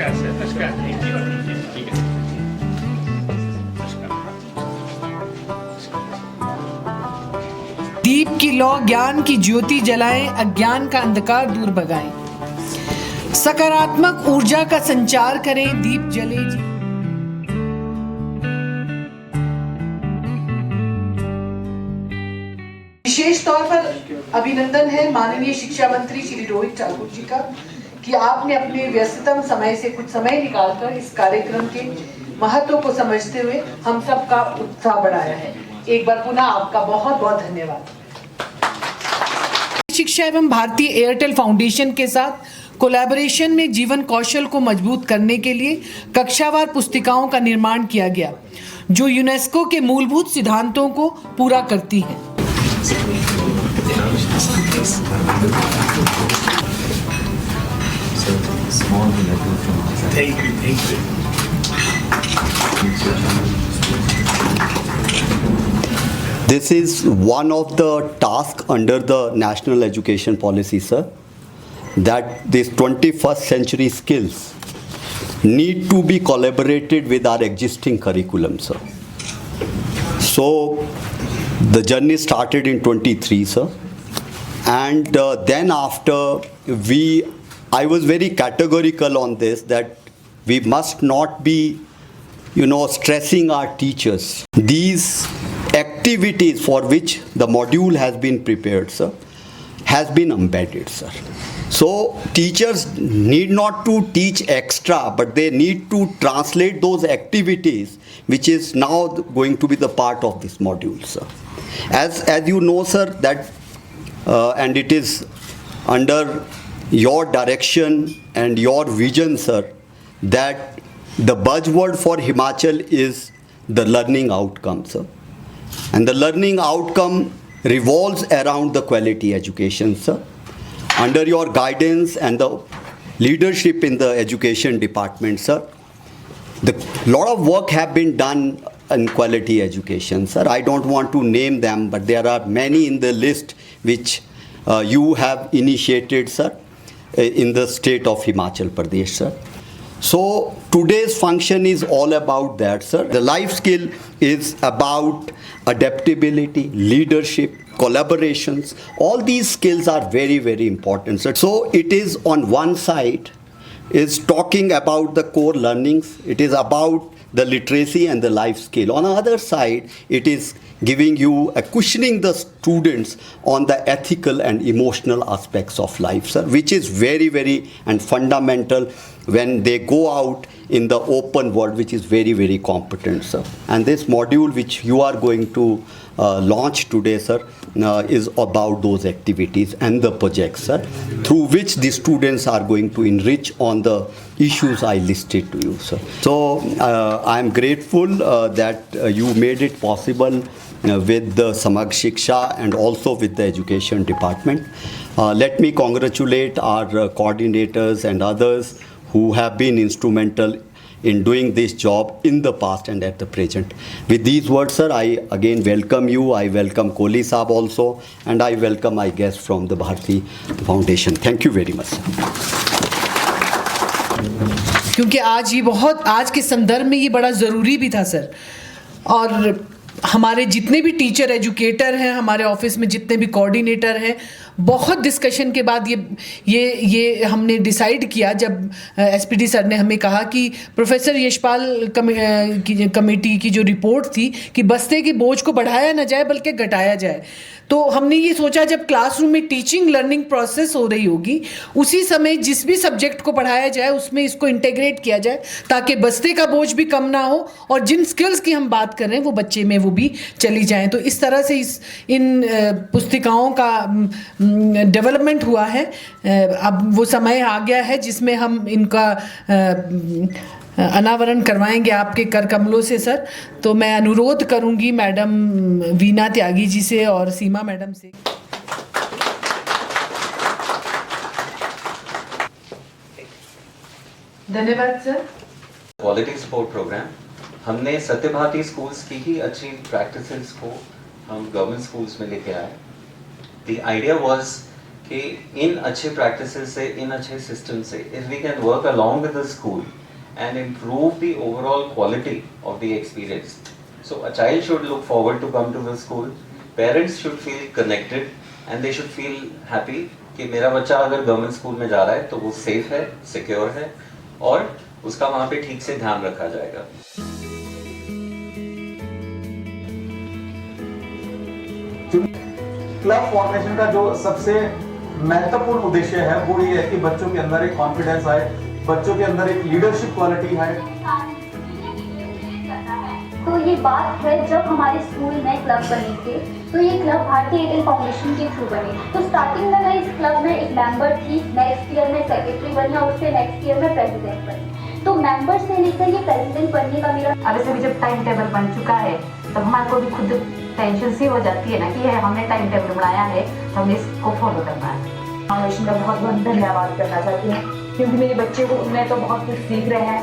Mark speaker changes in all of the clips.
Speaker 1: नमस्कार सर, नमस्कार। ठीक है।
Speaker 2: दीप की लौ ज्ञान की ज्योति जलाएं, अज्ञान का अंधकार दूर भगाएं। सकारात्मक ऊर्जा का संचार करें, दीप जले जी। विशेष तौर पर अभिनंदन है माननीय शिक्षा मंत्री श्री रोहित ठाकुर जी का कि आपने अपने व्यस्ततम समय से कुछ समय निकालकर इस कार्यक्रम के महत्व को समझते हुए हम सबका उत्साह बढ़ाया है। एक बार पुनः आपका बहुत बहुत धन्यवाद। शिक्षा एवं भारतीय एयरटेल फाउंडेशन के साथ कोलैबोरेशन में जीवन कौशल को मजबूत करने के लिए कक्षावार पुस्तिकाओं का निर्माण किया गया, जो यूनेस्को के मूलभूत सिद्धांतों को पूरा करती हैं।
Speaker 1: Thank you.
Speaker 3: This is one of the tasks under the National Education Policy, sir, that these 21st century skills need to be collaborated with our existing curriculum, sir. So the journey started in 23, sir, and then after I was very categorical on this, that we must not be, stressing our teachers. These activities for which the module has been prepared, sir, has been embedded, sir. So teachers need not to teach extra, but they need to translate those activities, which is now going to be the part of this module, sir. As you know, sir, that and it is under your direction and your vision, sir, that the buzzword for Himachal is the learning outcome, sir. And the learning outcome revolves around the quality education, sir. Under your guidance and the leadership in the education department, sir, a lot of work have been done in quality education, sir. I don't want to name them, but there are many in the list which you have initiated, sir, in the state of Himachal Pradesh, sir. So today's function is all about that, sir. The life skill is about adaptability, leadership, collaborations. All these skills are very, very important, sir. So it is on one side is talking about the core learnings. It is about the literacy and the life skill. On the other side, it is giving you cushioning the students on the ethical and emotional aspects of life, sir, which is very, very and fundamental when they go out in the open world, which is very, very competent, sir. And this module which you are going to launch today, sir, is about those activities and the projects, sir, through which the students are going to enrich on the issues I listed to you, sir. So I am grateful that you made it possible with the Samag Shiksha and also with the education department. Let me congratulate our coordinators and others who have been instrumental in doing this job in the past and at the present. With these words, sir, I again welcome you. I welcome Kohli Saab also, and I welcome my guests from the Bharati Foundation. Thank you very much, sir.
Speaker 2: क्योंकि आज के संदर्भ में ये बड़ा ज़रूरी भी था, सर। और हमारे जितने भी टीचर एजुकेटर हैं, हमारे ऑफिस में जितने भी कोऑर्डिनेटर हैं, बहुत डिस्कशन के बाद ये हमने डिसाइड किया, जब एसपीडी सर ने हमें कहा कि प्रोफेसर यशपाल कमेटी की जो रिपोर्ट थी कि बस्ते के बोझ को बढ़ाया ना जाए बल्कि घटाया जाए, तो हमने ये सोचा जब क्लासरूम में टीचिंग लर्निंग प्रोसेस हो रही होगी, उसी समय जिस भी सब्जेक्ट को पढ़ाया जाए उसमें इसको इंटीग्रेट किया जाए, ताकि बस्ते का बोझ भी कम ना हो और जिन स्किल्स की हम बात कर रहे हैं वो बच्चे में वो भी चली जाएं। तो इस तरह से इन पुस्तिकाओं का डेवलपमेंट हुआ है। अब वो समय आ गया है जिसमें हम इनका अनावरण करवाएंगे आपके कर कमलों से, सर। तो मैं अनुरोध करूंगी मैडम वीना त्यागी जी से और सीमा मैडम से। धन्यवाद सर।
Speaker 4: क्वालिटी सपोर्ट प्रोग्राम हमने सत्य भारती स्कूल्स की ही अच्छी प्रैक्टिसेस को हम गवर्नमेंट स्कूल्स में लेके आए। The idea was कि इन अच्छे प्रैक्टिसेस से, इन अच्छे सिस्टम से, if we can work along with the school and improve the overall quality of the experience. So a child should look forward to come to the school. Parents should feel connected and they should feel happy कि मेरा बच्चा अगर government school में जा रहा है तो वो सेफ है, सिक्योर है और उसका वहाँ पे ठीक से ध्यान रखा जाएगा।
Speaker 5: क्लब फॉर्मेशन का जो सबसे महत्वपूर्ण उद्देश्य है वो ये है कि बच्चों के अंदर एक कॉन्फिडेंस आए, बच्चों के अंदर एक लीडरशिप क्वालिटी है।
Speaker 6: तो ये बात है जब हमारे स्कूल में क्लब बने थे तो ये क्लब भारतीय एयरटेल फाउंडेशन के थ्रू बने। तो स्टार्टिंग में मैं इस क्लब में एक मेंबर थी, नेक्स्ट ईयर में सेक्रेटरी बनी और उससे नेक्स्ट ईयर में प्रेसिडेंट बनी। तो मेंबर से लेकर ये प्रेसिडेंट बनने का मेरा
Speaker 7: अब से भी जब टाइम टेबल बन चुका है तब हमारे को भी खुद टेंशन सी हो जाती है ना कि हमने टाइम टेबल बनाया है तो हमने इसको फॉलो करना है।
Speaker 8: फाउंडेशन का बहुत बहुत धन्यवाद करना चाहती हूँ क्योंकि मेरे बच्चे को उनमें तो बहुत कुछ सीख रहे हैं,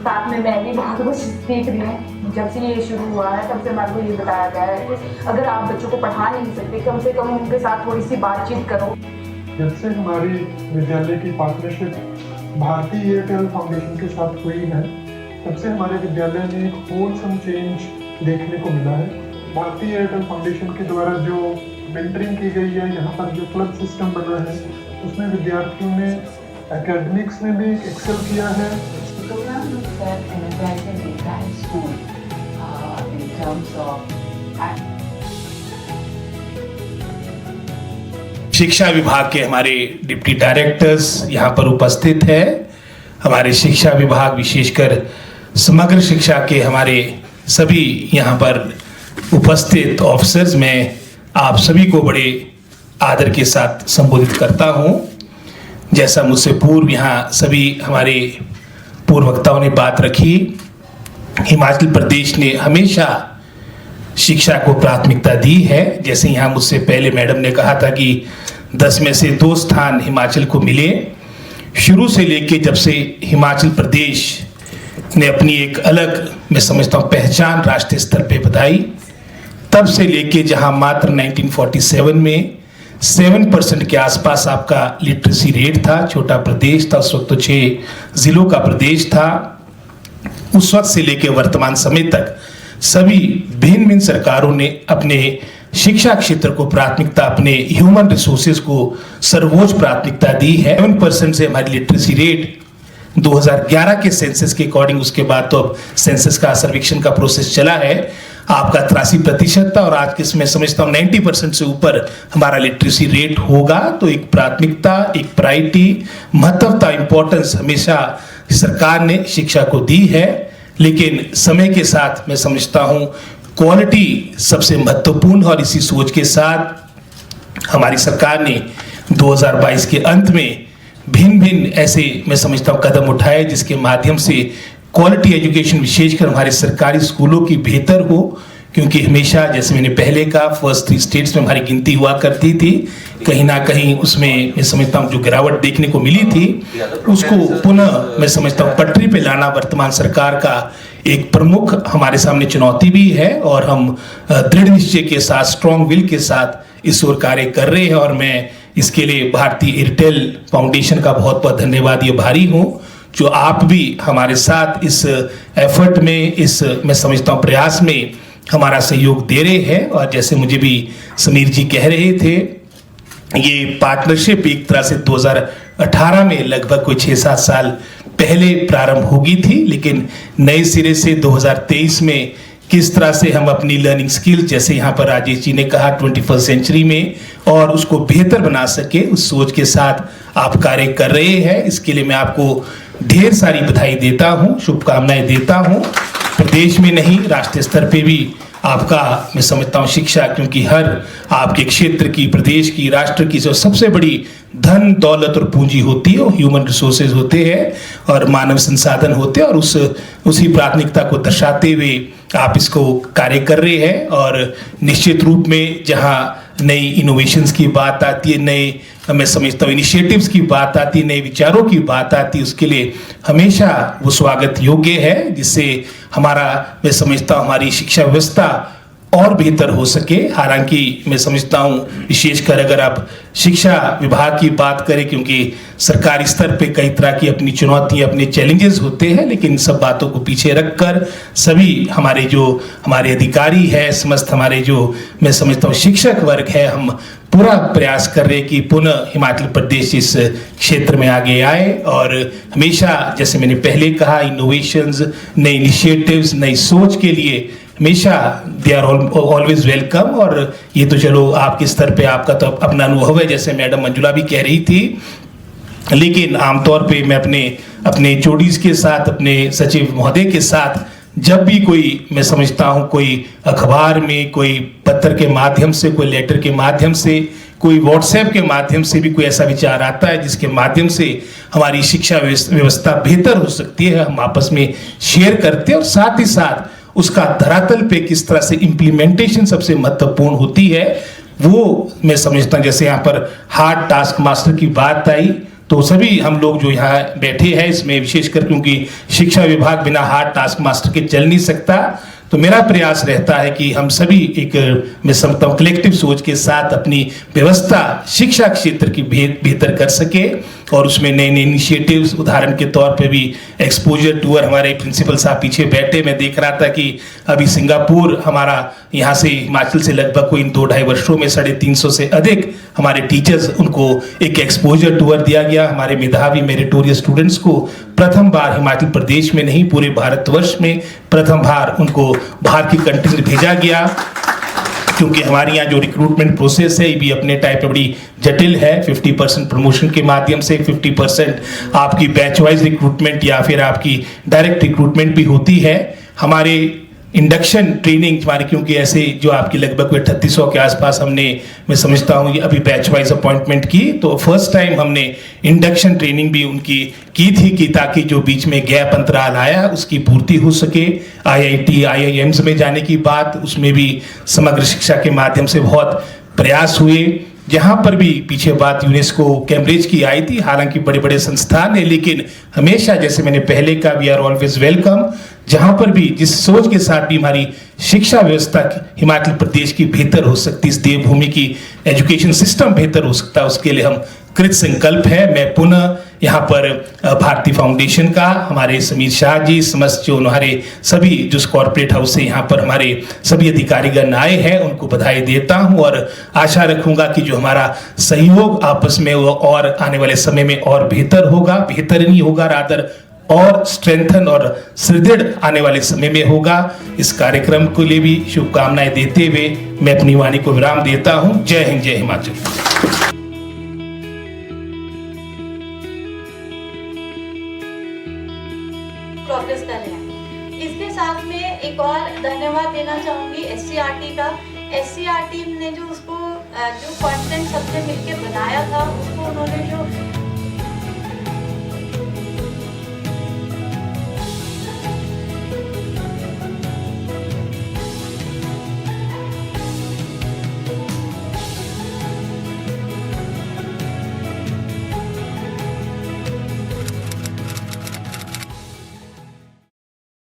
Speaker 8: साथ में मैं भी बहुत कुछ सीख रही हूँ। जब से ये शुरू हुआ है तब से मेरे को ये बताया गया है कि अगर आप बच्चों को पढ़ा नहीं सकते कम से कम उनके साथ थोड़ी सी बातचीत करो।
Speaker 9: जब से हमारी विद्यालय की पार्टनरशिप भारतीय एयरटेल फाउंडेशन के साथ हुई है तब से हमारे विद्यालय में एक होलसम चेंज देखने को मिला है। भारतीय एयरटेल फाउंडेशन के द्वारा जो मेंटरिंग की गई है, यहाँ पर जो क्लब सिस्टम बना है उसमें विद्यार्थियों ने एकेडमिक्स में भी एक्सेल किया है।
Speaker 10: शिक्षा विभाग के हमारे डिप्टी डायरेक्टर्स यहाँ पर उपस्थित है। हमारे शिक्षा विभाग विशेषकर समग्र शिक्षा के हमारे सभी यहाँ पर उपस्थित ऑफिसर्स, मैं आप सभी को बड़े आदर के साथ संबोधित करता हूँ। जैसा मुझसे पूर्व यहाँ सभी हमारे पूर्व वक्ताओं ने बात रखी, हिमाचल प्रदेश ने हमेशा शिक्षा को प्राथमिकता दी है। जैसे यहाँ मुझसे पहले मैडम ने कहा था कि 10 में से 2 स्थान हिमाचल को मिले। शुरू से लेके जब से हिमाचल प्रदेश ने अपनी एक अलग, मैं समझता हूँ, पहचान राष्ट्रीय स्तर पे बनाई, तब से लेके जहाँ मात्र 1947 में 7% के आसपास आपका लिटरेसी रेट था, छोटा प्रदेश था, उस वक्त तो 6 जिलों का प्रदेश था, उस वक्त से लेके वर्तमान समय तक सभी भिन्न भिन्न सरकारों ने अपने शिक्षा क्षेत्र को प्राथमिकता, अपने ह्यूमन रिसोर्सेज को सर्वोच्च प्राथमिकता दी है। 7% से हमारी लिटरेसी रेट 2011 के सेंसस के अकॉर्डिंग, उसके बाद तो अब सेंसस का सर्वेक्षण का प्रोसेस चला है, आपका 83% था और आज के समय समझता हूँ 90% से ऊपर हमारा लिटरेसी रेट होगा। तो एक प्राथमिकता, एक प्रायोरिटी, महत्वता, इंपॉर्टेंस हमेशा सरकार ने शिक्षा को दी है। लेकिन समय के साथ मैं समझता हूँ क्वालिटी सबसे महत्वपूर्ण, और इसी सोच के साथ हमारी सरकार ने 2022 के अंत में भिन्न भिन्न ऐसे, मैं समझता हूँ, कदम उठाए जिसके माध्यम से क्वालिटी एजुकेशन विशेषकर हमारे सरकारी स्कूलों की बेहतर हो। क्योंकि हमेशा, जैसे मैंने पहले कहा, फर्स्ट 3 स्टेट्स में हमारी गिनती हुआ करती थी, कहीं ना कहीं उसमें मैं समझता हूँ जो गिरावट देखने को मिली थी उसको पुनः मैं समझता हूँ पटरी पे लाना वर्तमान सरकार का एक प्रमुख हमारे सामने चुनौती भी है। और हम दृढ़ निश्चय के साथ, स्ट्रॉन्ग विल के साथ इस ओर कार्य कर रहे हैं। और मैं इसके लिए भारतीय एयरटेल फाउंडेशन का बहुत बहुत धन्यवाद ये भारी हूँ, जो आप भी हमारे साथ इस एफर्ट में, इस मैं समझता हूँ प्रयास में हमारा सहयोग दे रहे हैं। और जैसे मुझे भी समीर जी कह रहे थे, ये पार्टनरशिप एक तरह से 2018 में लगभग कोई 6-7 साल पहले प्रारंभ होगी थी, लेकिन नए सिरे से 2023 में किस तरह से हम अपनी लर्निंग स्किल, जैसे यहाँ पर राजेश जी ने कहा, 21st सेंचुरी में और उसको बेहतर बना सके, उस सोच के साथ आप कार्य कर रहे हैं। इसके लिए मैं आपको ढेर सारी बधाई देता हूँ, शुभकामनाएं देता हूँ। प्रदेश में नहीं, राष्ट्रीय स्तर पे भी आपका मैं समझता हूँ शिक्षा, क्योंकि हर आपके क्षेत्र की, प्रदेश की, राष्ट्र की जो सबसे बड़ी धन, दौलत और पूंजी होती है वो ह्यूमन रिसोर्सेज होते हैं और मानव संसाधन होते हैं। और उसी प्राथमिकता को दर्शाते हुए आप इसको कार्य कर रहे हैं। और निश्चित रूप में जहाँ नई इनोवेशंस की बात आती है, नए मैं समझता हूँ इनिशिएटिव्स की बात आती है, नए विचारों की बात आती है, उसके लिए हमेशा वो स्वागत योग्य है, जिससे हमारा मैं समझता हूँ हमारी शिक्षा व्यवस्था और बेहतर हो सके। हालांकि मैं समझता हूँ विशेषकर अगर आप शिक्षा विभाग की बात करें, क्योंकि सरकारी स्तर पे कई तरह की अपनी चुनौतियाँ, अपने चैलेंजेस होते हैं, लेकिन इन सब बातों को पीछे रखकर सभी हमारे अधिकारी है, समस्त हमारे जो मैं समझता हूँ शिक्षक वर्ग है, हम पूरा प्रयास कर रहे कि पुनः हिमाचल प्रदेश इस क्षेत्र में आगे आए और हमेशा जैसे मैंने पहले कहा इनोवेशंस, नए इनिशिएटिव्स, नई सोच के लिए हमेशा दे आर ऑलवेज वेलकम। और ये तो चलो आपके स्तर पे आपका तो अपना अनुभव है, जैसे मैडम मंजुला भी कह रही थी, लेकिन आमतौर पे मैं अपने जोड़ीज के साथ, अपने सचिव महोदय के साथ जब भी कोई मैं समझता हूँ कोई अखबार में, कोई पत्र के माध्यम से, कोई लेटर के माध्यम से, कोई व्हाट्सएप के माध्यम से भी कोई ऐसा विचार आता है जिसके माध्यम से हमारी शिक्षा व्यवस्था बेहतर हो सकती है, हम आपस में शेयर करते हैं और साथ ही साथ उसका धरातल पे किस तरह से इम्प्लीमेंटेशन सबसे महत्वपूर्ण होती है वो मैं समझता हूँ। जैसे यहाँ पर हार्ड टास्क मास्टर की बात आई, तो सभी हम लोग जो यहाँ बैठे हैं इसमें विशेषकर क्योंकि शिक्षा विभाग बिना हार्ड टास्क मास्टर के चल नहीं सकता, तो मेरा प्रयास रहता है कि हम सभी एक मैं समझता हूँ कलेक्टिव सोच के साथ अपनी व्यवस्था शिक्षा क्षेत्र की बेहतर कर सके और उसमें नए नए इनिशिएटिव्स, उदाहरण के तौर पे भी एक्सपोजर टूर, हमारे प्रिंसिपल साहब पीछे बैठे, मैं देख रहा था कि अभी सिंगापुर हमारा यहाँ से हिमाचल से लगभग कोई इन 2-2.5 वर्षों में 350 से अधिक हमारे टीचर्स, उनको एक एक्सपोजर टूर दिया गया। हमारे मेधावी मेरिटोरियस स्टूडेंट्स को प्रथम बार हिमाचल प्रदेश में नहीं पूरे भारतवर्ष में प्रथम बार उनको बाहर की कंट्रीज में भेजा गया, क्योंकि हमारे यहाँ जो रिक्रूटमेंट प्रोसेस है ये भी अपने टाइप पे बड़ी जटिल है। 50% प्रमोशन के माध्यम से, 50% आपकी बैच वाइज रिक्रूटमेंट या फिर आपकी डायरेक्ट रिक्रूटमेंट भी होती है। हमारे इंडक्शन ट्रेनिंग हमारे क्योंकि ऐसे जो आपकी लगभग 3800 के आसपास हमने मैं समझता हूँ अभी बैच वाइज अपॉइंटमेंट की, तो फर्स्ट टाइम हमने इंडक्शन ट्रेनिंग भी उनकी की थी कि ताकि जो बीच में गैप अंतराल आया उसकी पूर्ति हो सके। IIT IIMs में जाने की बात, उसमें भी समग्र शिक्षा के माध्यम से बहुत प्रयास हुए। जहाँ पर भी पीछे बात यूनेस्को कैम्ब्रिज की आई थी, हालांकि बड़े बड़े संस्थान है, लेकिन हमेशा जैसे मैंने पहले कहा वी आर ऑलवेज वेलकम। जहाँ पर भी जिस सोच के साथ भी हमारी शिक्षा व्यवस्था हिमाचल प्रदेश की बेहतर हो सकती, इस देवभूमि की एजुकेशन सिस्टम बेहतर हो सकता है, उसके लिए हम कृत संकल्प है। मैं पुनः यहाँ पर भारती फाउंडेशन का हमारे समीर शाह जी, समस्त जो हमारे सभी जो कॉर्पोरेट हाउस से यहाँ पर हमारे सभी अधिकारीगण आए हैं उनको बधाई देता हूँ और आशा रखूँगा कि जो हमारा सहयोग आपस में वो और आने वाले समय में और बेहतर होगा, बेहतर नहीं होगा रादर और स्ट्रेंथन और सुदृढ़ आने वाले समय में होगा। इस कार्यक्रम के लिए भी शुभकामनाएं देते हुए मैं अपनी वाणी को विराम देता हूँ। जय हिंद, जय हिमाचल।
Speaker 11: प्रोग्रेस कर रहे हैं। इसके साथ में एक और धन्यवाद देना चाहूँगी SCRT का। SCRT ने जो उसको जो कंटेंट सबसे मिलके बनाया था, उसको उन्होंने जो